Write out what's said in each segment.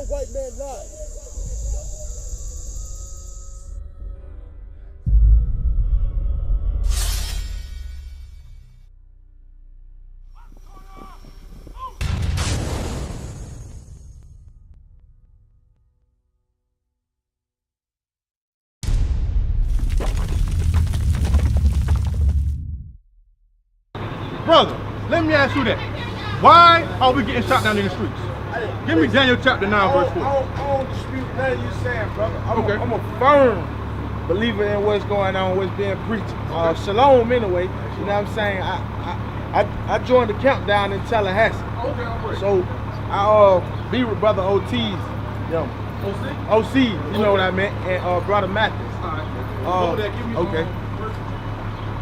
no white man lies. Brother, let me ask you that. Why are we getting shot down in the streets? Give me Daniel chapter 9, verse 4. I don't dispute nothing you're saying, brother. I'm Okay. a firm believer in what's going on, what's being preached. Shalom, anyway. You know what I'm saying? I joined the camp down in Tallahassee. Okay, all right. So I be with brother OT's, OC, you know what I meant, and brother Mathis. All right. Hold that. Give me okay.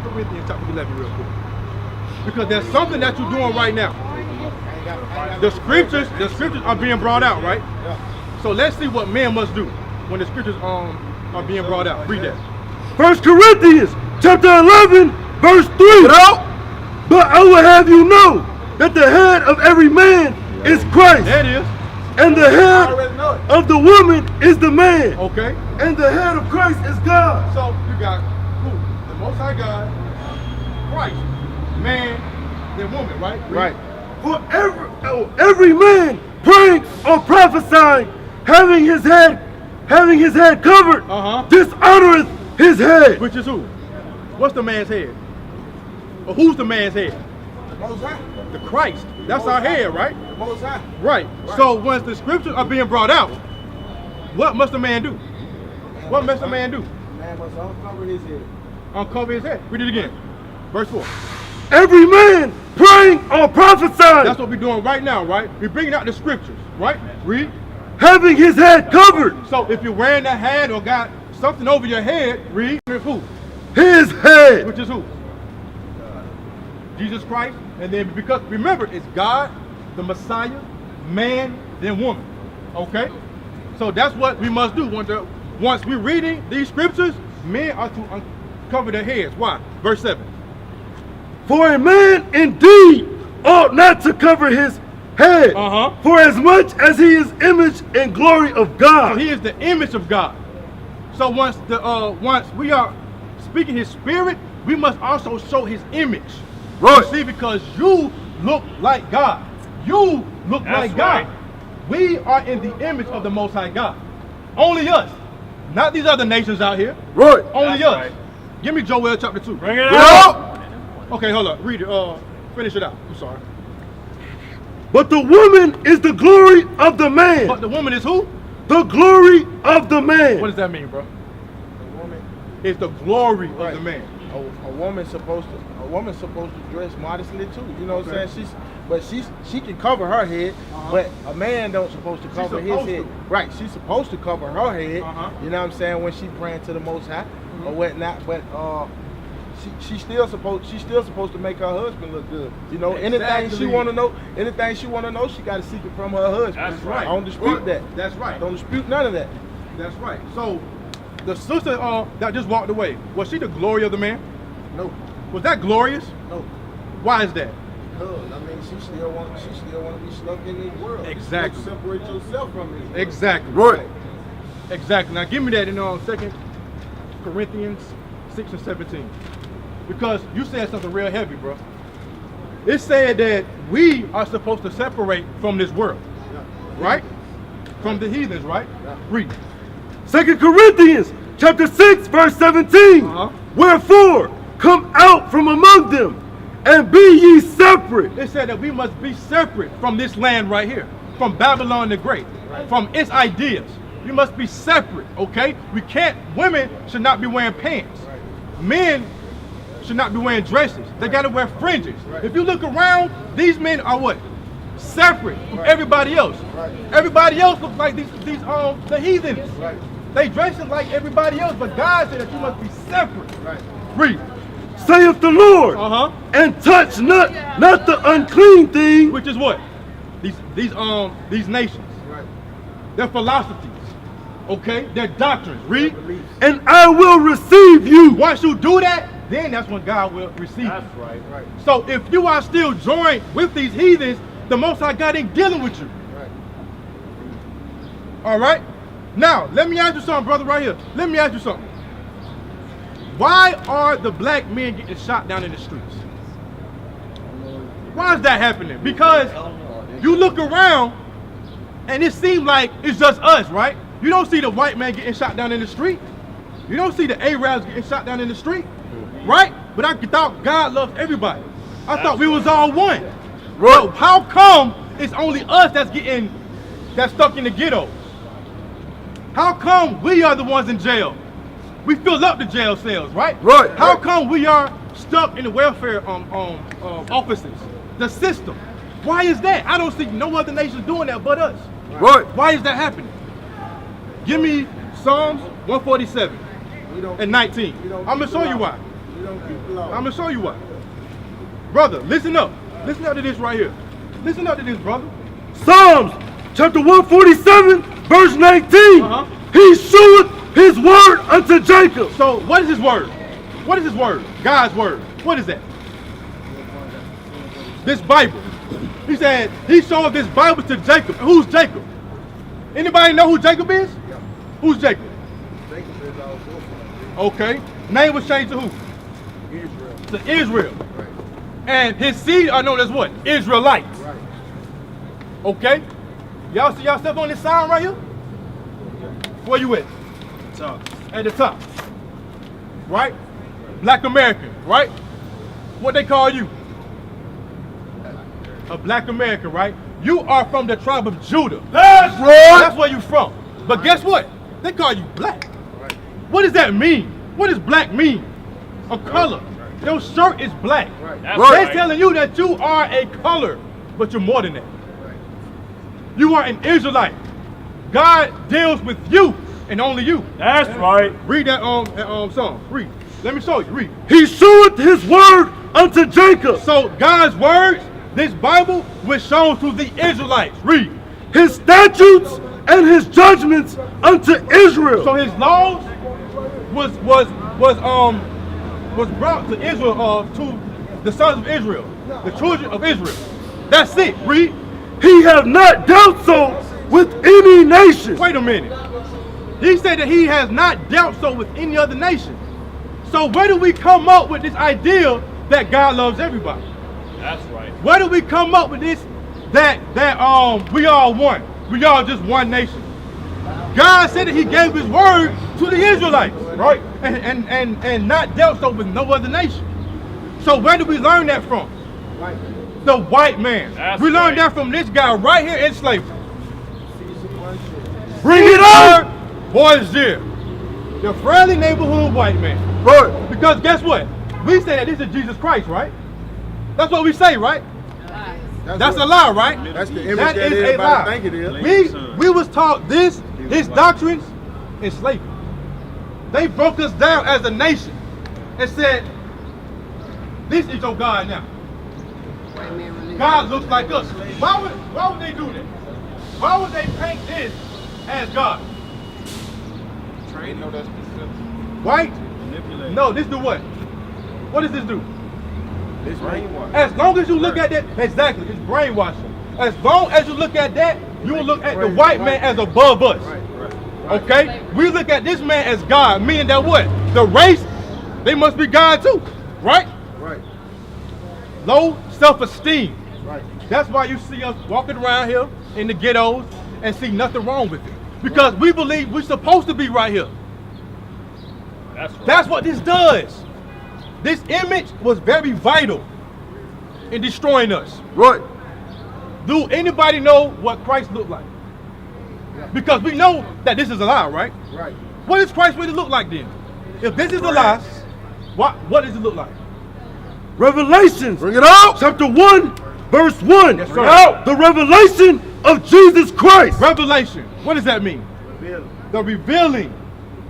Corinthians chapter 11 real quick. Because there's something that you're doing right now. The scriptures are being brought out, right? Yeah. So let's see what man must do when the scriptures are being brought out. Read that. 1 Corinthians chapter 11, verse 3. But I will have you know that the head of every man is Christ. There it is. And the head of the woman is the man. Okay. And the head of Christ is God. So you got who? The Most High God, Christ, man, then woman, right? Right. For every man praying or prophesying, having his head covered, dishonoreth his head. Which is who? What's the man's head? Or who's the man's head? The Most High. The Christ. That's our head, right? The Most High. Right. So once the scriptures are being brought out, what must a man do? What must a man do? Man must uncover his head. Uncover his head. Read it again. Verse 4. Every man praying or prophesying, That's what we're doing right now, right? We're bringing out the scriptures, right? Read. having his head covered. So if you're wearing a hat or got something over your head, read who? His head. Which is who? Jesus Christ. And then because remember, it's God, the Messiah, man, then woman. Okay? So that's what we must do. Once we're reading these scriptures, men are to uncover their heads. Why? Verse 7. For a man indeed ought not to cover his head, for as much as he is image and glory of God. So he is the image of God. So once we are speaking his spirit, we must also show his image. Right. You see, because you look like God. You look like God. We are in the image of the Most High God. Only us. Not these other nations out here. Right. Only us. Right. Give me Joel chapter 2. Bring it out. Okay, hold up. Read it. Finish it out. I'm sorry. But the woman is the glory of the man. But the woman is who? The glory of the man. What does that mean, bro? The woman is the glory of the man. A woman's supposed to dress modestly too. You know what I'm saying? She can cover her head, but a man don't supposed to cover his head. Right? She's supposed to cover her head. You know what I'm saying, when she praying to the Most High or whatnot. But she's still supposed to make her husband look good. You know, anything she want to know, she got to seek it from her husband. That's right. I don't dispute that. That's right. I don't dispute none of that. That's right. So the sister that just walked away, was she the glory of the man? No. Was that glorious? No. Why is that? Because I mean, she still want to be stuck in this world. Exactly. You separate yourself from this world. Exactly. Right. Exactly. Now give me that in 2 Corinthians 6 and 17. Because you said something real heavy, bro. It said that we are supposed to separate from this world. Yeah. Right? From the heathens, right? Yeah. Read. 2 Corinthians chapter 6, verse 17. Wherefore, come out from among them, and be ye separate. It said that we must be separate from this land right here, from Babylon the Great, from its ideas. We must be separate, okay? Women should not be wearing pants. Men should not be wearing dresses. They got to wear fringes. If you look around, these men are what? Separate from everybody else. Everybody else looks like the heathens. They dressing like everybody else, but God said that you must be separate. Read. Saith the Lord, and touch not the unclean thing. Which is what? These nations. Their philosophies. Okay? Their doctrines. Read. And I will receive you. Once you do that, then that's when God will receive you. That's right. So if you are still joined with these heathens, the Most High God ain't dealing with you. All right? Now, let me ask you something, brother, right here. Let me ask you something. Why are the black men getting shot down in the streets? Why is that happening? Because you look around and it seems like it's just us, right? You don't see the white man getting shot down in the street. You don't see the Arabs getting shot down in the street, right? But I thought God loves everybody. I thought we was all one. So how come it's only us that's stuck in the ghettos? How come we are the ones in jail? We fill up the jail cells, right? Right. How come we are stuck in the welfare offices, the system? Why is that? I don't see no other nation doing that but us. Right. Why is that happening? Give me Psalms 147 and 19. I'm gonna show you why. I'm gonna show you why. Brother, listen up. Listen up to this right here. Listen up to this, brother. Psalms chapter 147, verse 19. He sheweth his word unto Jacob. So what is his word? What is his word? God's word. What is that? This Bible. He said he showed this Bible to Jacob. Who's Jacob? Anybody know who Jacob is? Who's Jacob? Jacob is our forefather. Okay. Name was changed to who? Israel. To Israel. Right. And his seed are known as what? Israelites. Right. Okay? Y'all see yourself on this sign right here? Where you at? Top. At the top. Right? Black American, right? What they call you? A black American, right? You are from the tribe of Judah. That's right. That's where you from. But guess what? They call you black. Right. What does that mean? What does black mean? A color. Your shirt is black. Right. That's Right. They're telling you that you are a color, but you're more than that. Right. You are an Israelite. God deals with you and only you. That's right. Read that song. Read. Let me show you. Read. He sheweth his word unto Jacob. So God's words, this Bible, was shown to the Israelites. Read. His statutes and his judgments unto Israel. So his laws was brought to Israel, to the sons of Israel, the children of Israel. That's it. Read. He have not dealt so with any nation. Wait a minute. He said that he has not dealt so with any other nation. So where do we come up with this idea that God loves everybody? That's right. Where do we come up with this that we all one? We all just one nation. God said that he gave his word to the Israelites, right? And not dealt so with no other nation. So where do we learn that from? Right. The white man. That's we learned right. that from this guy right here in slavery. Bring it on. Boisier, the friendly neighborhood white man. Right. Because guess what? We say that this is Jesus Christ, right? That's what we say, right? That's a lie, right? That's the image That that is a everybody lie. think it is. We was taught his doctrines in slavery. They broke us down as a nation and said, this is your God now. God looks like us. Why would they do that? Why would they paint this as God? You know that's specific. White? Manipulate. No, this do what? What does this do? It's brainwash. As long as you look at that, exactly, it's brainwashing. As long as you look at that, you will look at the white man as above us. Right. Okay? We look at this man as God, meaning that what? The race, they must be God too, right? Right. Low self-esteem. Right. That's why you see us walking around here in the ghettos and see nothing wrong with it. Because we believe we're supposed to be right here. That's right. That's what this does. This image was very vital in destroying us. Right. Do anybody know what Christ looked like? Because we know that this is a lie, right? Right. What does Christ really look like then? If this is a lie, what does it look like? Revelations. Bring it out. Chapter 1, verse 1. Yes, sir. The revelation of Jesus Christ. Revelation. What does that mean? Reveal. The revealing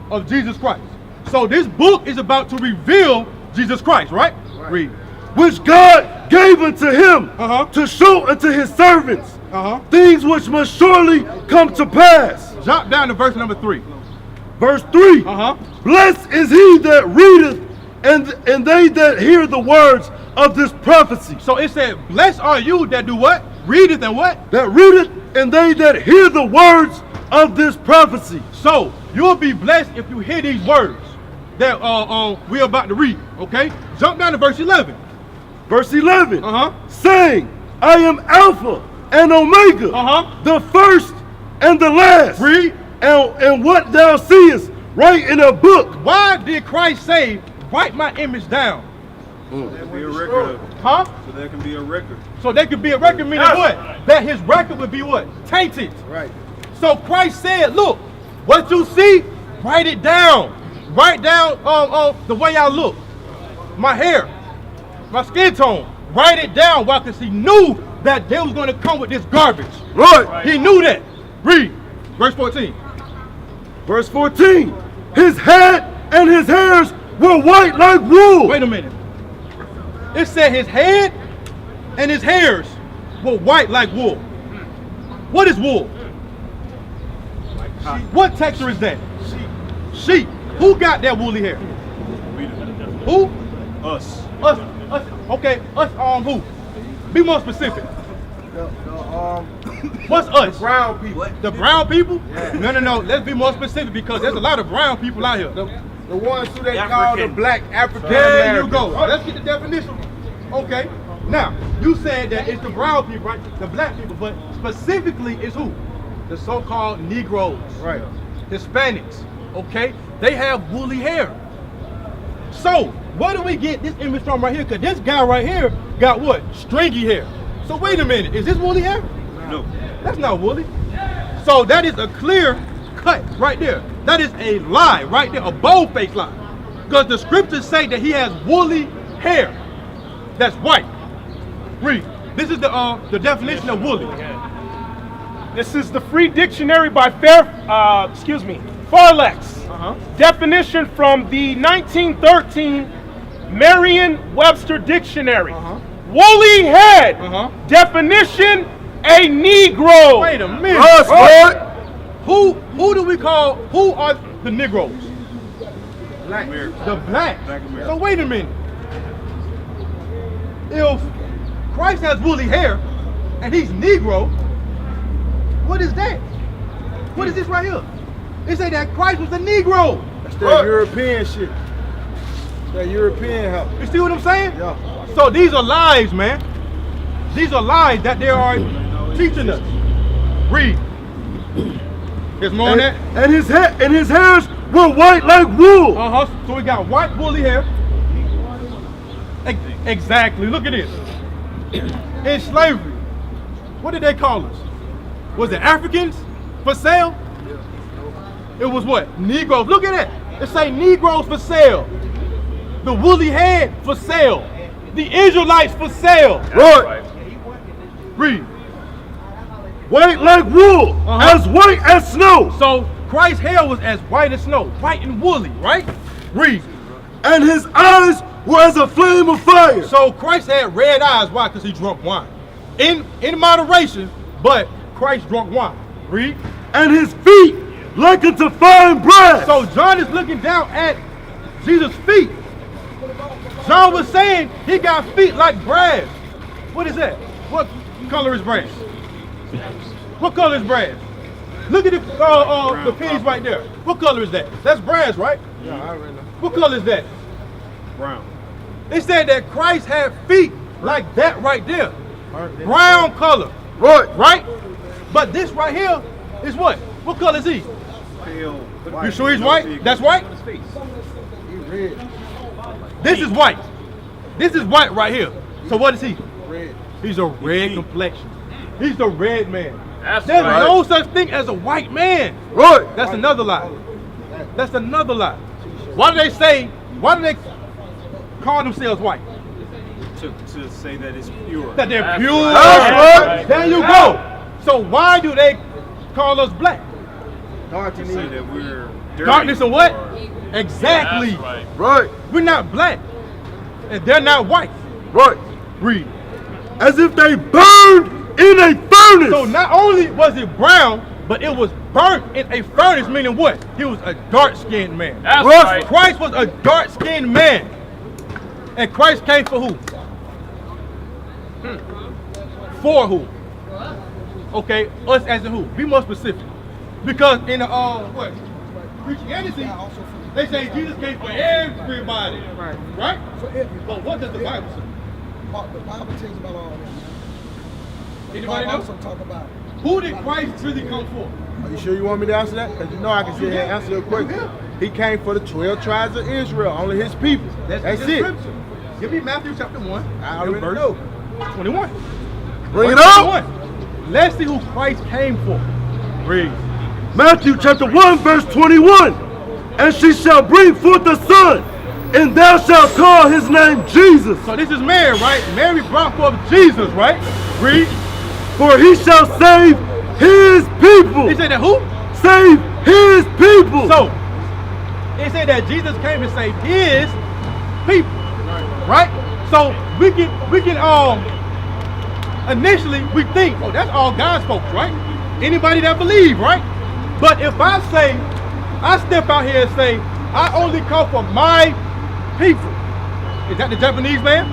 of Jesus Christ. So this book is about to reveal Jesus Christ, right? Right. Read. Which God gave unto him Uh-huh. to show unto his servants Uh-huh. things which must surely come to pass. Jump down to verse number 3. Verse 3. Uh-huh. Blessed is he that readeth and they that hear the words of this prophecy. So it said, blessed are you that do what? Readeth and what? That readeth and they that hear the words of this prophecy. So you'll be blessed if you hear these words that we're about to read. Okay, jump down to verse 11. Verse 11, Uh-huh. saying, I am Alpha and Omega, Uh-huh. the first and the last. Read. And what thou seest, write in a book. Why did Christ say, write my image down? There can be a record of it. Huh? So there can be a record. So there could be a record, meaning what? That his record would be what? Tainted. Right. So Christ said, look, what you see, write it down. Write down the way I look, my hair, my skin tone. Write it down. Why? Because he knew that they was going to come with this garbage. Right. He knew that. Read. Verse 14. Verse 14, his head and his hairs were white like wool. Wait a minute. It said his head and his hairs were white like wool. What is wool? What texture is that? Sheep. Who got that woolly hair? We do. Who? Us. Us. Okay. Us. Who? Be more specific. What's us? Brown people. The brown people? No. Let's be more specific because there's a lot of brown people out here. The ones who they call the black African There you Americans. go. Let's get the definition. Okay. Now, you said that it's the brown people, right? The black people, but specifically it's who? The so-called Negroes. Right. Hispanics. Okay? They have woolly hair. So, where do we get this image from right here? Because this guy right here got what? Stringy hair. So wait a minute. Is this woolly hair? No. That's not woolly. So that is a clear cut right there. That is a lie right there, a bold-faced lie. Because the scriptures say that he has woolly hair that's white. Read. This is the definition of woolly. This is the Free Dictionary by Farlex. Definition from the 1913 Merriam-Webster Dictionary. Woolly head. Definition: a Negro. Wait a minute. Us, what? Who do we call? Who are the Negroes? Black. The blacks. Black America. So wait a minute. If Christ has woolly hair and he's Negro, what is that? What is this right here? It say that Christ was a Negro. That's that European shit. That European help. You see what I'm saying? Yeah. So these are lies, man. These are lies that they are teaching us. Read. There's more on that. And his hairs were white like wool. So we got white woolly hair. Exactly. Look at this. In slavery, what did they call us? Was it Africans for sale? It was what? Negroes. Look at that. It say Negroes for sale. The woolly head for sale. The Israelites for sale. Right. Read. White like wool, as white as snow. So Christ's hair was as white as snow, white and woolly, right? Read. And his eyes were as a flame of fire. So Christ had red eyes. Why? Because he drunk wine. In moderation, but Christ drunk wine. Read. And his feet like unto fine brass. So John is looking down at Jesus' feet. John was saying he got feet like brass. What is that? What color is brass? What color is brass? Look at the piece right there. What color is that? That's brass, right? Yeah, I already know. What color is that? Brown. They said that Christ had feet like that right there. Brown color. Right. Right? But this right here is what? What color is he? Pale. You sure he's white? That's white? He red. This is white. This is white right here. So what is he? Red. He's a red complexion. He's the red man. That's There's right. no such thing as a white man. Right. That's another lie. That's another lie. Why do they call themselves white? To say that it's pure. That they're That's pure. right. That's right. There you go. So why do they call us black? Dark To and say evil. that we're dirty. Darkness and what? or- Exactly. That's right. Right. We're not black. And they're not white. Right. Read. As if they burned in a furnace. So not only was it brown, but it was burnt in a furnace, meaning what? He was a dark-skinned man. That's Russ, right. Christ was a dark-skinned man. And Christ came for who? For who? Okay, us as in who? Be more specific. Because in the Christianity, they say Jesus came for everybody. Right? But what does the Bible say? The Bible tells about all this. Anybody know? Also talk about Who did Christ really come for? Are you sure you want me to answer that? Because you know I can sit here and answer your question. He came for the 12 tribes of Israel, only his people. That's the it. scripture. Give me Matthew chapter 1. I already verse know. 21. Bring it Verse up. 21. Let's see who Christ came for. Read. Matthew chapter 1, verse 21. And she shall bring forth a son, and thou shalt call his name Jesus. So this is Mary, right? Mary brought forth Jesus, right? Read. For he shall save his people. He said that who? Save his people. So, it said that Jesus came to save his people, right? So we can initially we think, oh, that's all God's folks, right? Anybody that believe, right? But if I step out here and say, I only come for my people, is that the Japanese man?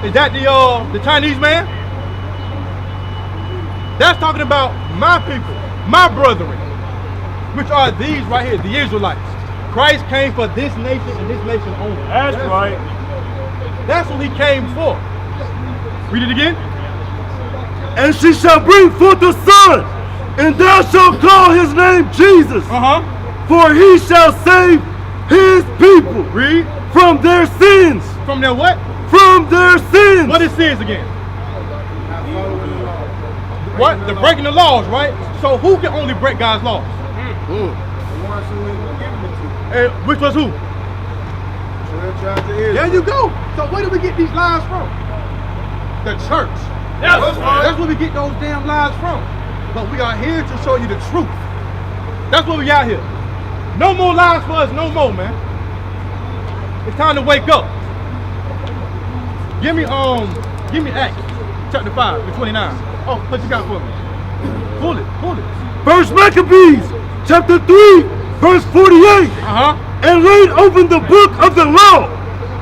Is that the Chinese man? That's talking about my people, my brethren, which are these right here, the Israelites. Christ came for this nation and this nation only. That's right. That's what he came for. Read it again. And she shall bring forth a son, and thou shalt call his name Jesus. For he shall save his people. Read. From their sins. From their what? From their sins. What is sins again? What? The breaking the laws, right? So who can only break God's laws? And which was who? 12 tribes of Israel. There you go. So where do we get these lies from? The church. Yes. That's where we get those damn lies from. But we are here to show you the truth. That's what we out here. No more lies for us, no more, man. It's time to wake up. Give me Acts chapter 5, verse 29. Oh, what you got for me? Pull it. First Maccabees chapter 3, verse 48. And laid open the book of the law,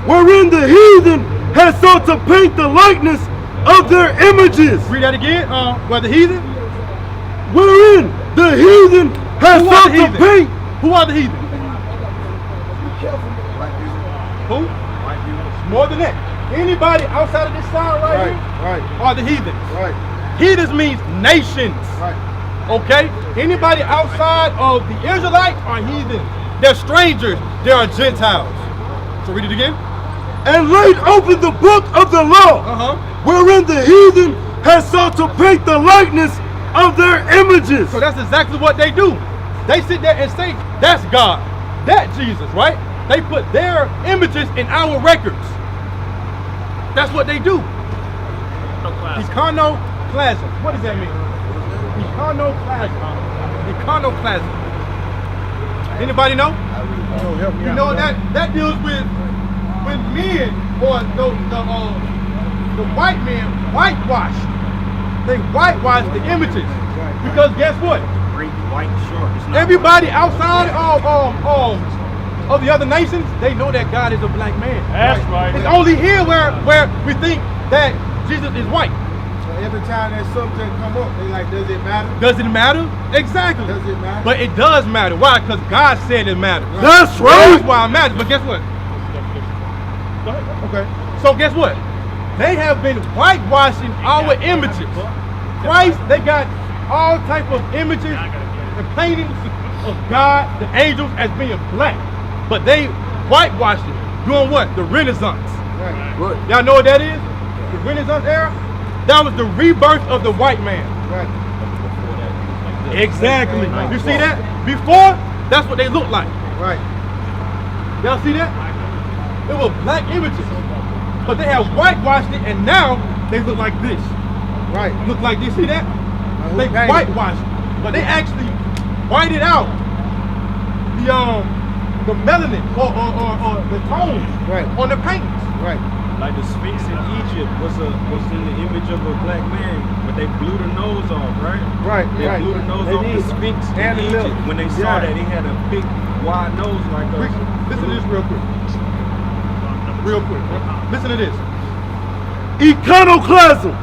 wherein the heathen had sought to paint the likeness of their images. Read that again. Where the heathen? Wherein the heathen had sought to paint. Who are the heathen? Who? More than that. Anybody outside of this sign right here are the heathens. Heathens means nations. Okay? Anybody outside of the Israelites are heathens. They're strangers. They are Gentiles. So read it again. And laid open the book of the law, wherein the heathen had sought to paint the likeness of their images. So that's exactly what they do. They sit there and say, that's God. That's Jesus, right? They put their images in our records. That's what they do. Iconoclasm. What does that mean? Iconoclasm. Anybody know? You know that deals with when men or the white men whitewashed. They whitewashed the images. Because guess what? Everybody outside of the other nations, they know that God is a black man. That's right. It's only here where we think that Jesus is white. So every time that subject come up, they like, does it matter? Does it matter? Exactly. Does it matter? But it does matter. Why? Because God said it matters. That's right. That's why it matters. But guess what? Go ahead. Okay. So guess what? They have been whitewashing our images. Christ, they got all type of images and paintings of God, the angels, as being black. But they whitewashed it. Doing what? The Renaissance. Y'all know what that is? The Renaissance era? That was the rebirth of the white man. Exactly. You see that? Before, that's what they looked like. Y'all see that? It was black images. But they have whitewashed it, and now they look like this. Look like this. See that? They whitewashed it. But they actually whited out the melanin or the tones on the paintings. Like the Sphinx in Egypt was in the image of a black man, but they blew the nose off, right? They blew the nose off the Sphinx in Egypt when they saw that he had a big, wide nose like us. Listen to this real quick. Listen to this. Iconoclasm,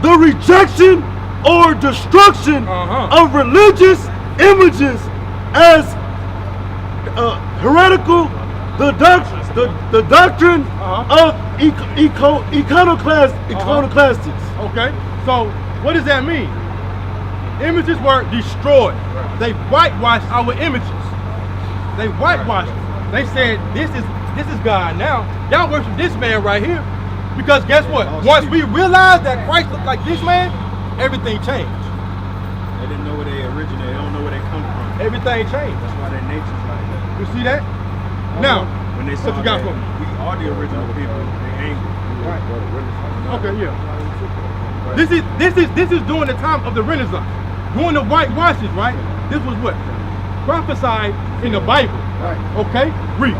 the rejection or destruction of religious images as heretical, the doctrine of iconoclastics. Okay, so what does that mean? Images were destroyed. They whitewashed our images. They whitewashed them. They said, this is God now. Y'all worship this man right here. Because guess what? Once we realized that Christ looked like this man, everything changed. They didn't know where they originated. They don't know where they come from. Everything changed. That's why their nature's like that. You see that? Now, when they saw what you got that for me? we are the original people, they angry. Okay, yeah. This is during the time of the Renaissance. During the whitewashes, right? This was what? Prophesied in the Bible. Right. Okay? Read.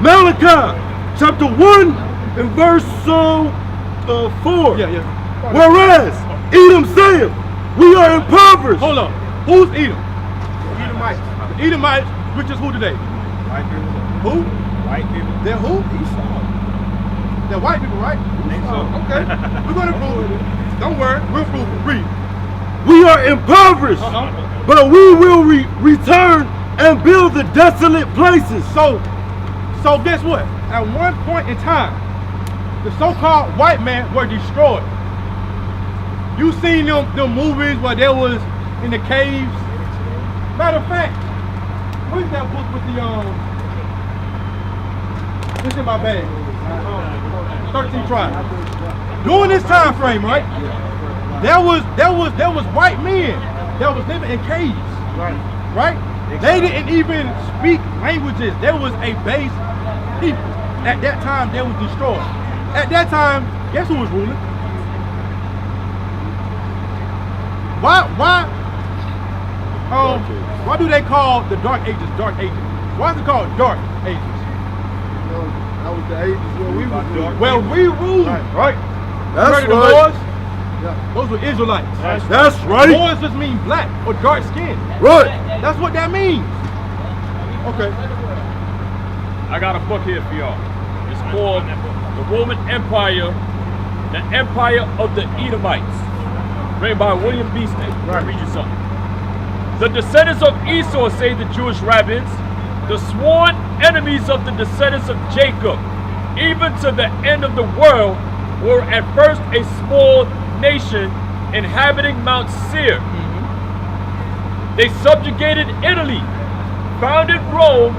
Malachi chapter 1 and verse 4. Yeah. Whereas Edom saith, we are impoverished. Hold on. Who's Edom? Edomites. The Edomites, which is who today? White people. Who? White people. They're who? Esau. They're white people, right? Okay. We're going to prove it. Don't worry. We'll prove it. Read. We are impoverished, but we will return and build the desolate places. So guess what? At one point in time, the so-called white men were destroyed. You seen them movies where they was in the caves? Matter of fact, where's that book with the it's in my bag. 13 tribes. During this time frame, right? There was white men that was living in caves. Right? They didn't even speak languages. There was a base people. At that time, they was destroyed. At that time, guess who was ruling? Why do they call the Dark Ages Dark Ages? Why is it called Dark Ages? That was the ages where we were doing. Well, we ruled. Right. That's the right. Moors? Yeah. Those were Israelites. That's right. Moors just mean black or dark skin. Right. That's what that means. Okay. I got a book here for y'all. It's called The Roman Empire, the Empire of the Edomites, written by William Beeston. I'll read you something. The descendants of Esau, say the Jewish rabbins, the sworn enemies of the descendants of Jacob, even to the end of the world, were at first a small nation inhabiting Mount Seir. They subjugated Italy, founded Rome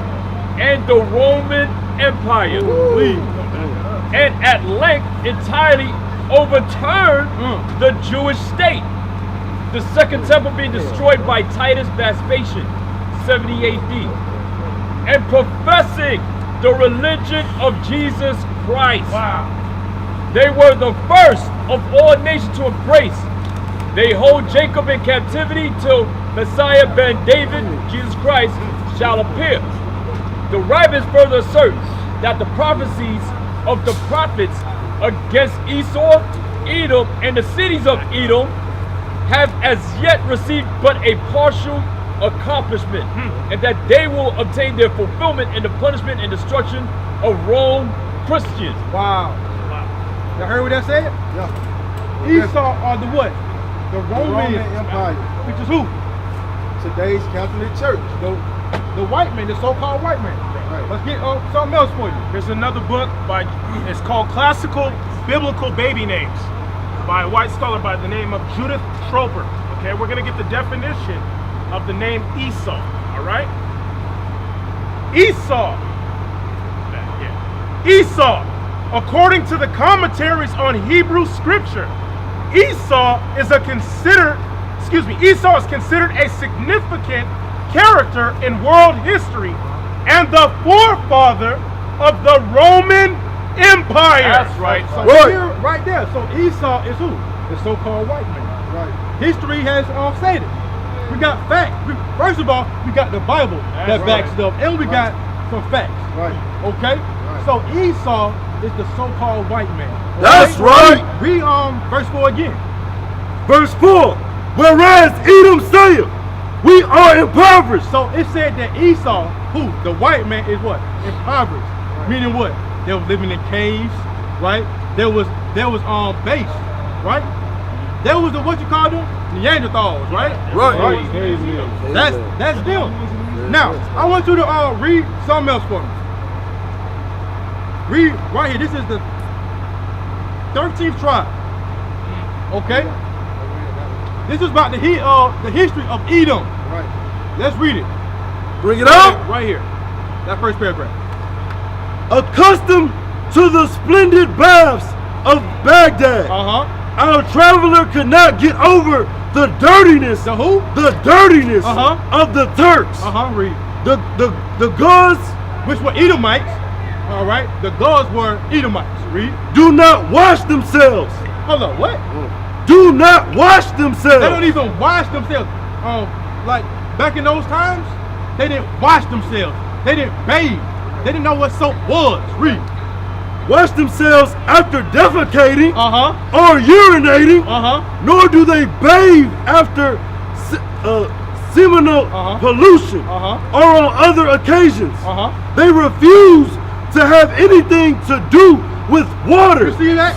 and the Roman Empire, and at length entirely overturned the Jewish state. The second temple being destroyed by Titus Vespasian, 70 AD, and professing the religion of Jesus Christ. Wow. They were the first of all nations to embrace. They hold Jacob in captivity till Messiah ben David, Jesus Christ, shall appear. The rabbins further assert that the prophecies of the prophets against Esau, Edom, and the cities of Edom have as yet received but a partial accomplishment, and that they will obtain their fulfillment in the punishment and destruction of Rome Christians. Wow. Y'all heard what that said? Yeah. Esau are the what? The Roman Empire. Which is who? Today's Catholic Church. The white man, the so-called white man. Right. Let's get something else for you. There's another book it's called Classical Biblical Baby Names by a white scholar by the name of Judith Troper. Okay, we're gonna get the definition of the name Esau, all right? Esau. Yeah. Esau, according to the commentaries on Hebrew scripture, Esau is considered a significant character in world history and the forefather of the Roman Empire. That's right. So here, right there. So Esau is who? The so-called white man. Right. History has said it. We got facts. First of all, we got the Bible that backs it up, and we got some facts. Right. Okay. Right. So Esau is the so-called white man. Okay? That's right. Read verse 4 again. Verse 4. Whereas Edom saith, we are impoverished. So it said that Esau, who the white man, is what? Impoverished. Right. Meaning what? They were living in caves, right? There was base, right? That was the, what you call them? Neanderthals, right? Right. That's them. Now, I want you to read something else for me. Read right here. This is the 13th tribe. Okay? This is about the history of Edom. Right. Let's read it. Bring it up. Right here. That first paragraph. Accustomed to the splendid baths of Baghdad, our traveler could not get over the dirtiness. The who? The dirtiness of the Turks. Read. The gods, Which were Edomites. All right. The gods were Edomites. Read. do not wash themselves. Hold up. What? Do not wash themselves. They don't even wash themselves. Like back in those times, they didn't wash themselves. They didn't bathe. They didn't know what soap was. Read. Wash themselves after defecating Uh-huh. or urinating, Uh-huh. nor do they bathe after seminal pollution Uh-huh. or on other occasions. Uh-huh. They refuse to have anything to do with water. You see that?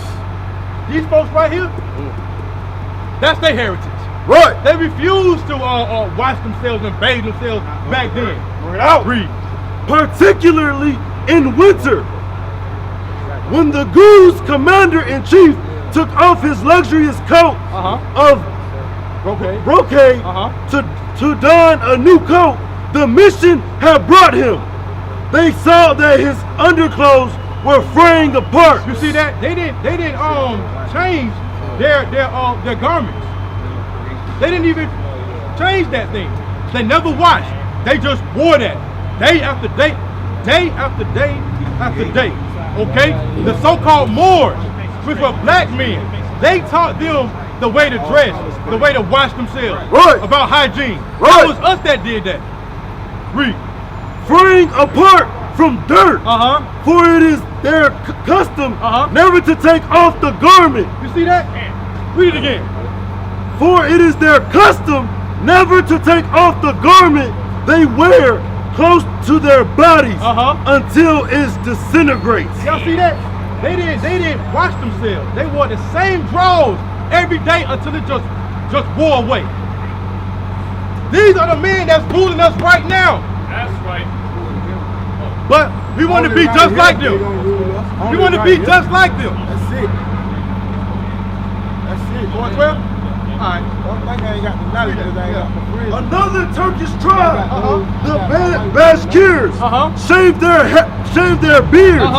These folks right here, that's their heritage. Right. They refused to wash themselves and bathe themselves back then. Bring it out. Read. Particularly in winter, when the Guru's commander-in-chief took off his luxurious coat of brocade to don a new coat the mission had brought him. They saw that his underclothes were fraying apart. You see that? They didn't change their garments. They didn't even change that thing. They never washed. They just wore that day after day, day after day after day. Okay? The so-called Moors, which were black men, they taught them the way to dress, the way to wash themselves, about hygiene. It was us that did that. Read. Fraying apart from dirt, for it is their custom never to take off the garment. You see that? Read it again. For it is their custom never to take off the garment they wear close to their bodies until it disintegrates. Y'all see that? They didn't wash themselves. They wore the same drawers every day until it just wore away. These are the men that's ruling us right now. That's right. But we want to be just like them. We want to be just like them. That's it. That's it. Going 12? Alright. Like I ain't got the knowledge because I ain't got the friends. Another Turkish tribe, the Bashkirs, shave their beards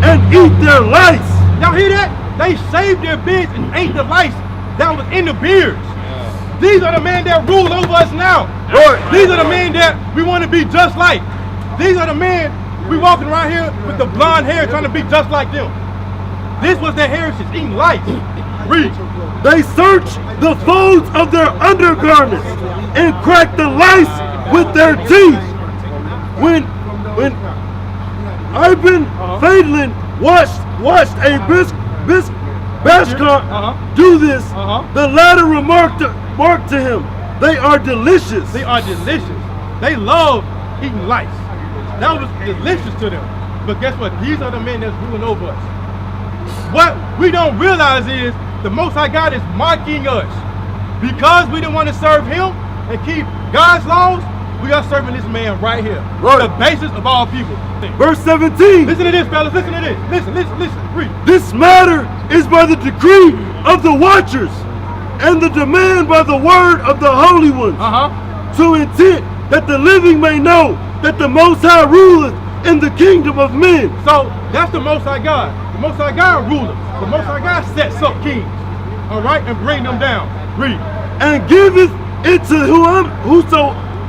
and eat their lice. Y'all hear that? They shaved their beards and ate the lice that was in the beards. These are the men that rule over us now. These are the men that we want to be just like. These are the men we walking around here with the blonde hair trying to be just like them. This was their heritage, eating lice. Read. They search the folds of their undergarments and crack the lice with their teeth. When Ibn Fadlin watched a Bashkar do this, the latter remarked to him, "They are delicious." They are delicious. They love eating lice. That was delicious to them. But guess what? These are the men that's ruling over us. What we don't realize is the Most High God is mocking us. Because we didn't want to serve him and keep God's laws, we are serving this man right here. The basis of all people. Verse 17. Listen to this, fellas. Listen to this. Listen. Read. This matter is by the decree of the watchers and the demand by the word of the holy ones, to intent that the living may know that the Most High ruleth in the kingdom of men. So that's the Most High God. The Most High God ruleth. The Most High God sets up kings, all right, and bring them down. Read. And giveth it to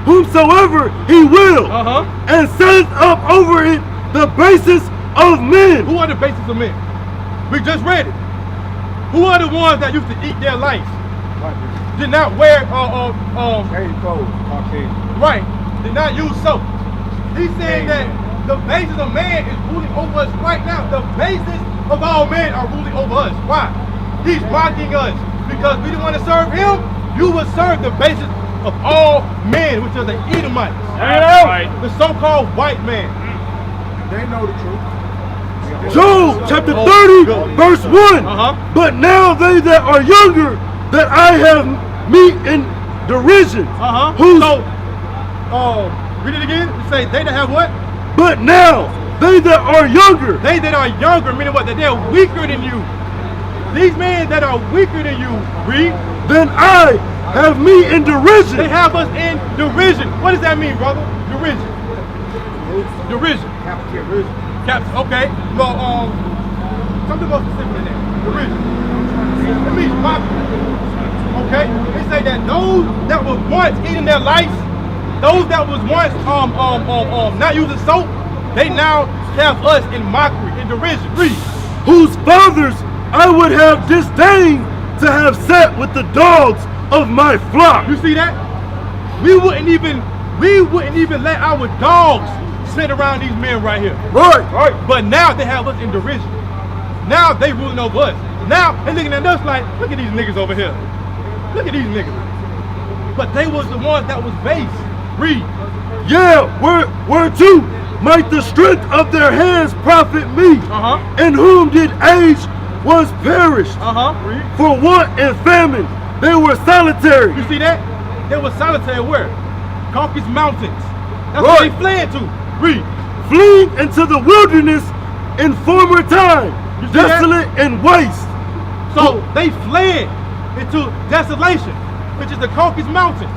whomsoever he will, and setteth up over it the basis of men. Who are the basis of men? We just read it. Who are the ones that used to eat their life? Did not wear right. Did not use soap. He's saying that the basis of man is ruling over us right now. The basis of all men are ruling over us. Why? He's mocking us because we didn't want to serve him. You will serve the basis of all men, which are the Edomites. That's right. The so-called white man. They know the truth. Job chapter 30, verse 1. But now they that are younger that I have me in derision. Whose, read it again. It say they that have what? but now they that are younger. They that are younger, meaning what? That they're weaker than you. These men that are weaker than you, read. Then I have me in derision. They have us in derision. What does that mean, brother? Derision. Derision. Okay. Well, something more specific than that. Derision. It means mockery. Okay. They say that those that was once eating their lice, those that was once not using soap, they now have us in mockery, in derision. Read. Whose fathers I would have disdained to have sat with the dogs of my flock. You see that? We wouldn't even let our dogs sit around these men right here. Right. But now they have us in derision. Now they ruling over us. Now they're looking at us like, look at these niggas over here. Look at these niggas. But they was the ones that was base. Read. Yeah, whereto might the strength of their hands profit me, in whom did age was perished. Read. For want and famine, they were solitary. You see that? They were solitary where? Caucasus Mountains. That's where they fled to. Read. Fleeing into the wilderness in former time, desolate and waste. So they fled into desolation, which is the Caucasus Mountains.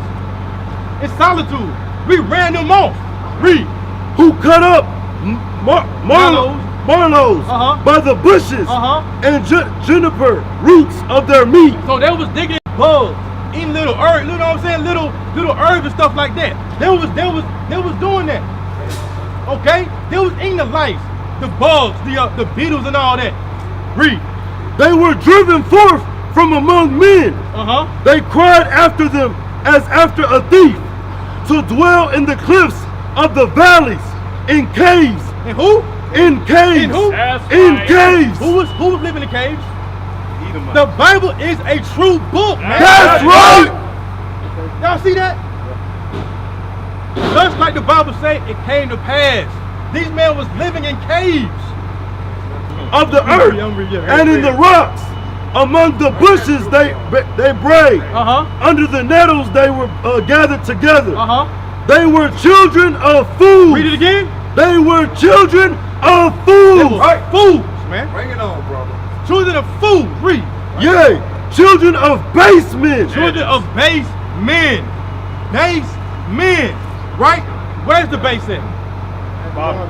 It's solitude. We ran them off. Read. Who cut up marlows by the bushes and juniper roots of their meat. So they was digging bugs, eating little herbs, you know what I'm saying? Little herbs and stuff like that. They was doing that. Okay? They was eating the lice, the bugs, the beetles and all that. Read. They were driven forth from among men. They cried after them as after a thief, to dwell in the cliffs of the valleys, in caves. And who? In caves. In who? In caves. Who was living in caves? The Bible is a true book, man. That's right. Y'all see that? Just like the Bible say, it came to pass. These men was living in caves of the earth and in the rocks. Among the bushes they brayed. Under the nettles they were gathered together. They were children of fools. Read it again. They were children of fools. Fools, man. Bring it on, brother. Children of fools. Read. Yea, children of base men. Children of base men. Base men. Right? Where's the base at?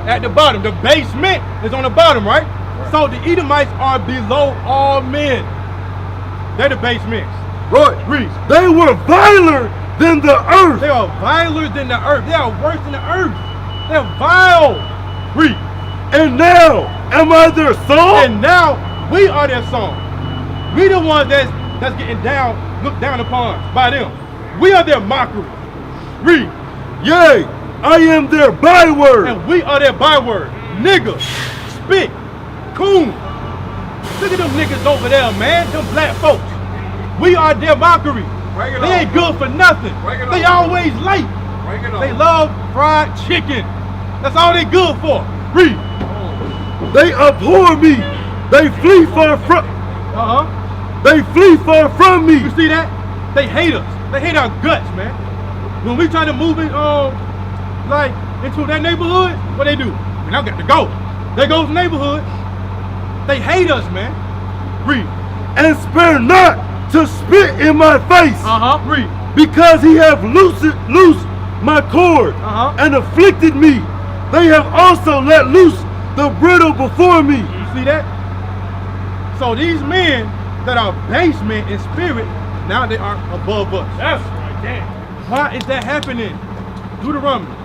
At the bottom. The basement is on the bottom, right? So the Edomites are below all men. They're the basements. Right. Read. They were viler than the earth. They are viler than the earth. They are worse than the earth. They're vile. Read. And now am I their song? And now we are their song. We the ones that's getting looked down upon by them. We are their mockery. Read. Yea, I am their byword. And we are their byword. Nigga, spit, coon. Look at them niggas over there, man. Them black folks. We are their mockery. They ain't good for nothing. They always late. They love fried chicken. That's all they good for. Read. They abhor me. They flee far from. They flee far from me. You see that? They hate us. They hate our guts, man. When we try to move it, like into that neighborhood, what they do? Man, I got to go. There goes the neighborhood. They hate us, man. Read. And spare not to spit in my face. Read. Because he have loosed my cord and afflicted me. They have also let loose the bridle before me. You see that? So these men that are base men in spirit, now they are above us. That's right, damn. Why is that happening? Deuteronomy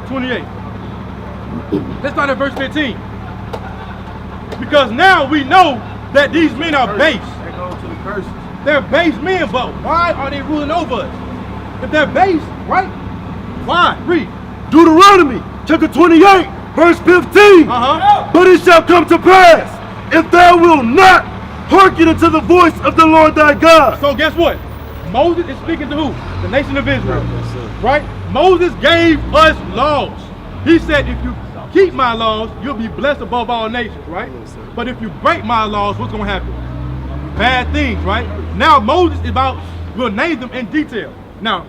28. Let's start at verse 15. Because now we know that these men are base. That goes to the curses. They're base men, but why are they ruling over us? If they're base, right? Why? Read. Deuteronomy chapter 28, verse 15. But it shall come to pass, if thou wilt not hearken unto the voice of the Lord thy God. So guess what? Moses is speaking to who? The nation of Israel. Right? Moses gave us laws. He said, if you keep my laws, you'll be blessed above all nations, right? But if you break my laws, what's going to happen? bad things, right? Now Moses is about, we'll name them in detail. Now,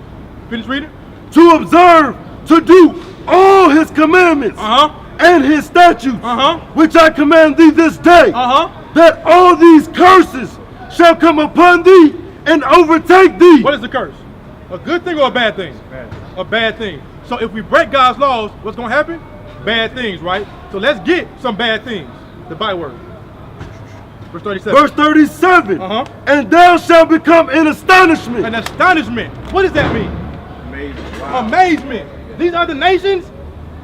finish reading. To observe, to do all his commandments and his statutes, which I command thee this day, that all these curses shall come upon thee and overtake thee. What is the curse? A good thing or a bad thing? A bad thing. So if we break God's laws, what's going to happen? Bad things, right? So let's get some bad things. The byword. Verse 37. Verse 37. And thou shalt become an astonishment. An astonishment. What does that mean? Amazing. Wow. Amazement. These other nations,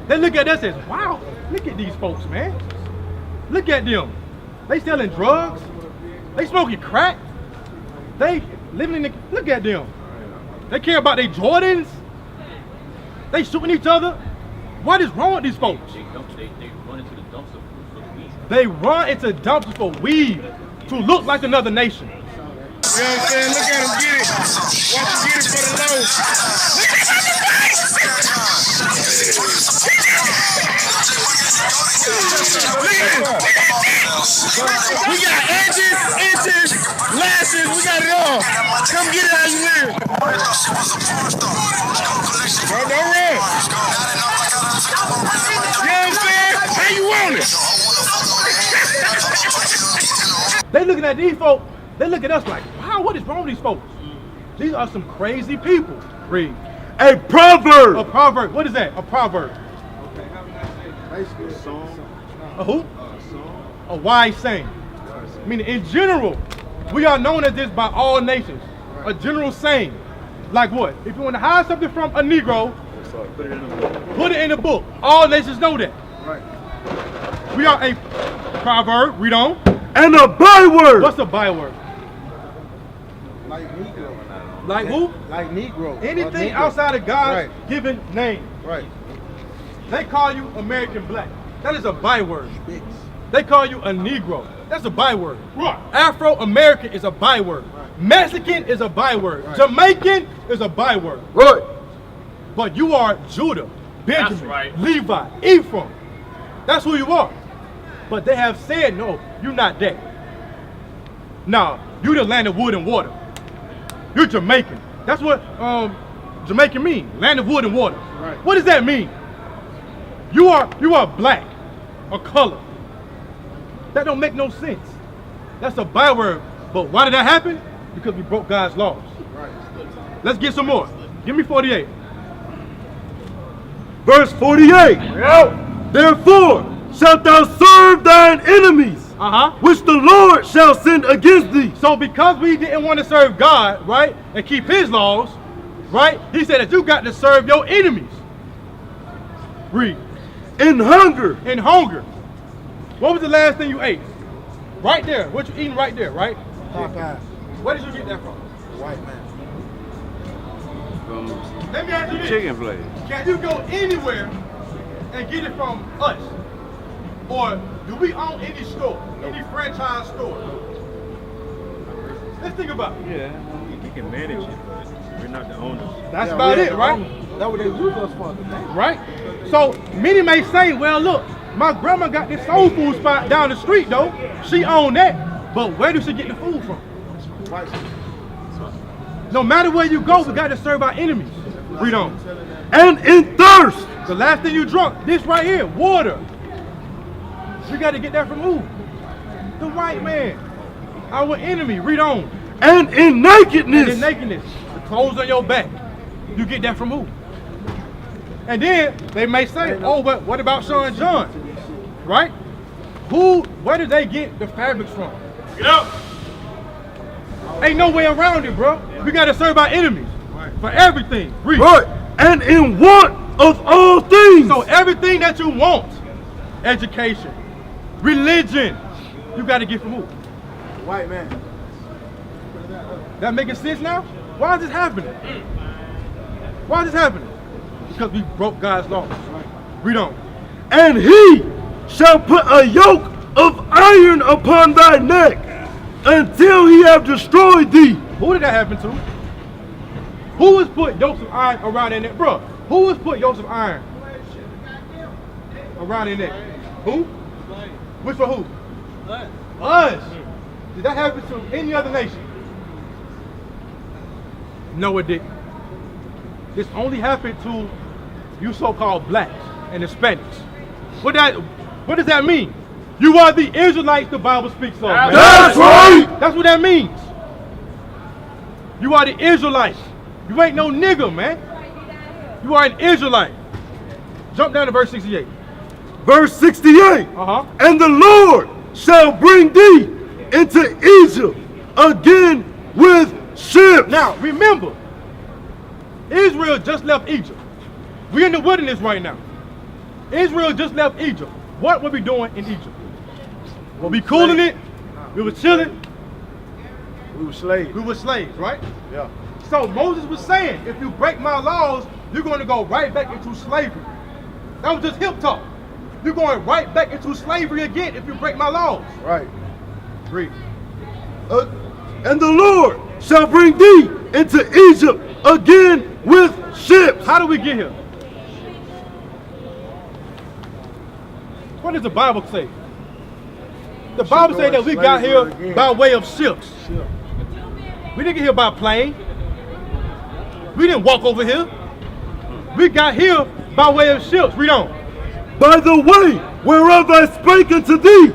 they look at us as, wow, look at these folks, man. Look at them. They selling drugs. They smoking crack. They living in the, look at them. They care about their Jordans. They shooting each other. What is wrong with these folks? They run into the dumpster for weed. They run into dumpsters for weed to look like another nation. You know what I'm saying? Look at him get it. Watch him get it for the low. We got edges, inches, lashes, we got it all. Come get it how you live. Bro, don't run. You know what I'm saying? How you want it? They looking at these folks, they look at us like, wow, what is wrong with these folks? These are some crazy people. Read. A proverb. A proverb. What is that? A proverb. Basically, a song. A who? A wise saying. Meaning in general, we are known as this by all nations. A general saying. Like what? If you want to hide something from a Negro, put it in the book. All nations know that. Right. We are a proverb. Read on. And a byword. What's a byword? Like Negro. Like who? Like Negro. Anything Negro. outside of God's Right. given name. Right. They call you American black. That is a byword. They call you a Negro. That's a byword. Right. Afro-American is a byword. Right. Mexican is a byword. Right. Jamaican is a byword. Right. But you are Judah, Benjamin, That's right. Levi, Ephraim. That's who you are. But they have said, no, you're not that. Nah, you the land of wood and water. You're Jamaican. That's what Jamaican mean, land of wood and water. Right. What does that mean? You are black, a color. That don't make no sense. That's a byword. But why did that happen? Because we broke God's laws. Right. Let's get some more. Give me 48. Verse 48. Therefore shalt thou serve thine enemies, which the Lord shall send against thee. So because we didn't want to serve God, right, and keep his laws, right, he said that you got to serve your enemies. Read. In hunger. In hunger. What was the last thing you ate? Right there. What you eating right there, right? Popeye. Where did you get that from? White man. Let me ask you this. Chicken place. Can you go anywhere and get it from us? Or do we own any store, any franchise store? Let's think about it. Yeah, he can manage it, but we're not the owners. That's about it, right? That's what they use us for. Right? So many may say, well, look, my grandma got this soul food spot down the street, though. She owned that. But where does she get the food from? Right. No matter where you go, we got to serve our enemies. Read on. And in thirst. The last thing you drunk, this right here, water. We got to get that from who? The white man. Our enemy. Read on. And in nakedness. And in nakedness. The clothes on your back. You get that from who? And then they may say, oh, but what about Sean John? Right? Where did they get the fabrics from? Get up. Ain't no way around it, bro. We got to serve our enemies. For everything. Read. Right. And in want of all things. So everything that you want, education, religion, you got to get from who? White man. That making sense now? Why is this happening? Why is this happening? Because we broke God's laws. Read on. And he shall put a yoke of iron upon thy neck until he have destroyed thee. Who did that happen to? Who was put yokes of iron around their neck? Bro, who was put yokes of iron around their neck? Who? Which for who? Us. Did that happen to any other nation? No, it didn't. This only happened to you so-called blacks and Hispanics. What does that mean? You are the Israelites the Bible speaks of. Man. That's right! That's what that means. You are the Israelites. You ain't no nigga, man. You are an Israelite. Jump down to verse 68. Verse 68. And the Lord shall bring thee into Egypt again with ships. Now, remember, Israel just left Egypt. We're in the wilderness right now. Israel just left Egypt. What were we doing in Egypt? Were we cooling it? We were chilling. We were slaves. We were slaves, right? Yeah. So Moses was saying, if you break my laws, you're going to go right back into slavery. That was just hip talk. You're going right back into slavery again if you break my laws. Right. Read. And the Lord shall bring thee into Egypt again with ships. How do we get here? What does the Bible say? The Bible says that we got here by way of ships. We didn't get here by plane. We didn't walk over here. We got here by way of ships. Read on. By the way whereof I spake unto thee,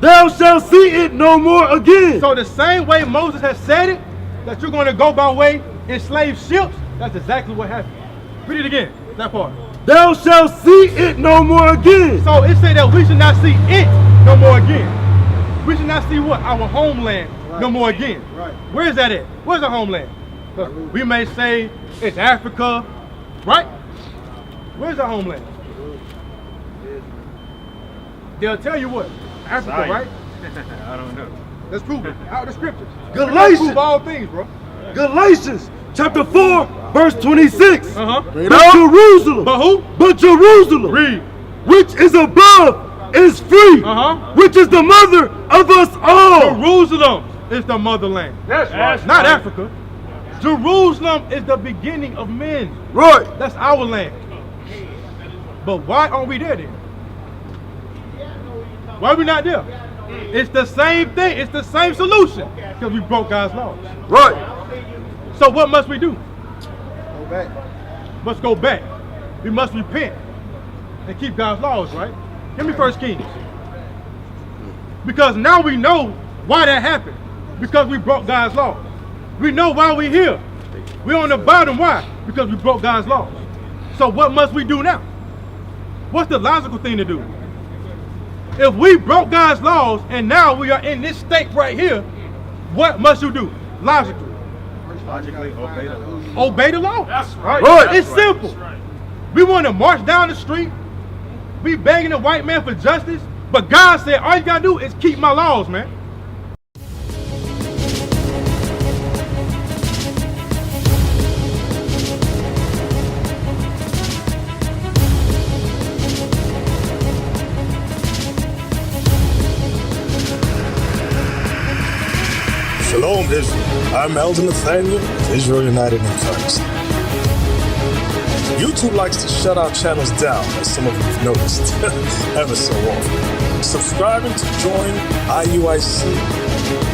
thou shalt see it no more again. So the same way Moses has said it, that you're going to go by way enslaved ships, that's exactly what happened. Read it again, that part. Thou shalt see it no more again. So it said that we should not see it no more again. We should not see what? Our homeland no more again. Right. Where is that at? Where's the homeland? We may say it's Africa, right? Where's the homeland? They'll tell you what? Africa, right? I don't know. Let's prove it. Out of the scriptures. Galatians. Prove all things, bro. Galatians chapter 4, verse 26. But Jerusalem. But who? But Jerusalem. Read. Which is above is free. Which is the mother of us all. Jerusalem is the motherland. That's right. Not Africa. Jerusalem is the beginning of men. Right. That's our land. But why aren't we there then? Why are we not there? It's the same thing. It's the same solution. Because we broke God's laws. Right. So what must we do? Go back. Must go back. We must repent and keep God's laws, right? Give me 1 Kings. Because now we know why that happened. Because we broke God's laws. We know why we're here. We're on the bottom. Why? Because we broke God's laws. So what must we do now? What's the logical thing to do? If we broke God's laws and now we are in this state right here, what must you do? Logically. Logically, obey the law. Obey the law. That's right. It's simple. Right. We want to march down the street. We begging the white man for justice. But God said, all you got to do is keep my laws, man. Shalom, Israel. I'm Elder Nathaniel of Israel United in Christ. YouTube likes to shut our channels down, as some of you have noticed, ever so often. Subscribing to join IUIC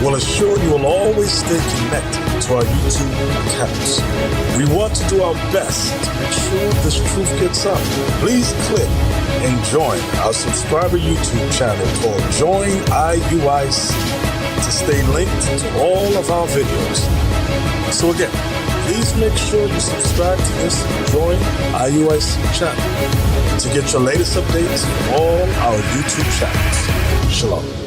will assure you will always stay connected to our YouTube accounts. We want to do our best to make sure this truth gets out. Please click and join our subscriber YouTube channel called Join IUIC to stay linked to all of our videos. So again, please make sure you subscribe to this Join IUIC channel to get your latest updates from all our YouTube channels. Shalom.